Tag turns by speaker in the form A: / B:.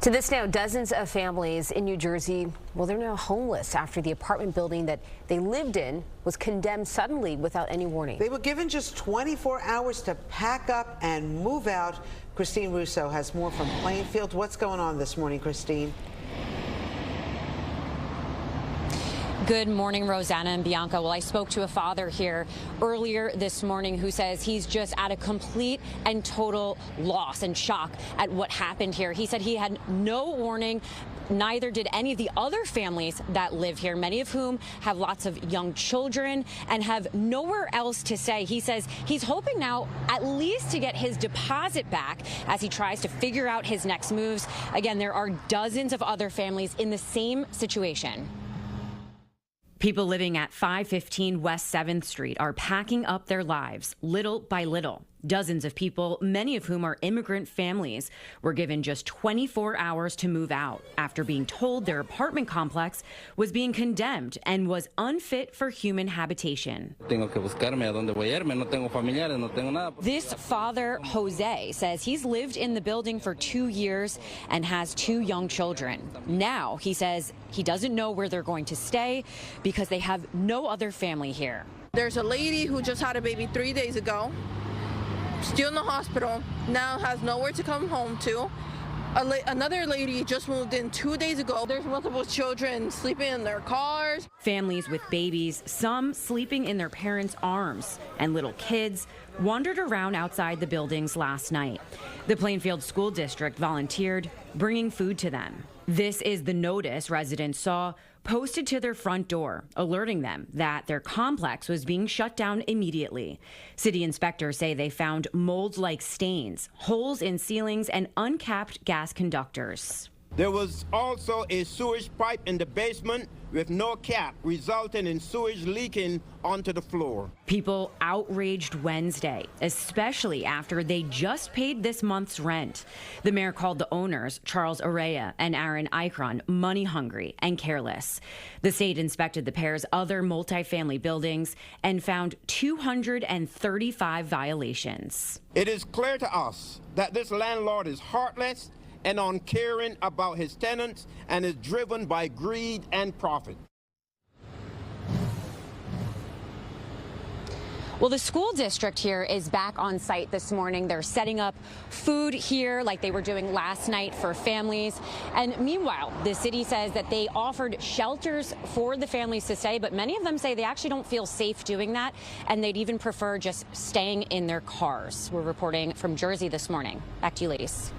A: To this now, dozens of families in New Jersey, well, they're now homeless after the apartment building that they lived in was condemned suddenly without any warning.
B: They were given just 24 hours to pack up and move out. Christine Russo has more from Plainfield. What's going on this morning, Christine?
C: Good morning, Rosanna and Bianca. Well, I spoke to a father here earlier this morning who says he's just at a complete and total loss and shock at what happened here. He said he had no warning. Neither did any of the other families that live here, many of whom have lots of young children and have nowhere else to stay. He says he's hoping now at least to get his deposit back as he tries to figure out his next moves. Again, there are dozens of other families in the same situation. People living at 515 West 7th Street are packing up their lives little by little. Dozens of people, many of whom are immigrant families, were given just 24 hours to move out after being told their apartment complex was being condemned and was unfit for human habitation. This father, Jose, says he's lived in the building for 2 years and has 2 young children. Now, he says he doesn't know where they're going to stay because they have no other family here.
D: There's a lady who just had a baby 3 days ago. Still in the hospital, now has nowhere to come home to. Another lady just moved in 2 days ago. There's multiple children sleeping in their cars.
C: Families with babies, some sleeping in their parents' arms, and little kids wandered around outside the buildings last night. The Plainfield School District volunteered, bringing food to them. This is the notice residents saw posted to their front door, alerting them that their complex was being shut down immediately. City inspectors say they found mold-like stains, holes in ceilings, and uncapped gas conductors.
E: There was also a sewage pipe in the basement with no cap, resulting in sewage leaking onto the floor.
C: People outraged Wednesday, especially after they just paid this month's rent. The mayor called the owners, Charles Araya and Aaron Ikron, money hungry and careless. The state inspected the pair's other multifamily buildings and found 235 violations.
E: It is clear to us that this landlord is heartless and uncaring about his tenants and is driven by greed and profit.
C: Well, the school district here is back on site this morning. They're setting up food here like they were doing last night for families. And meanwhile, the city says that they offered shelters for the families to stay, but many of them say they actually don't feel safe doing that, and they'd even prefer just staying in their cars. We're reporting from Jersey this morning. Back to you, ladies.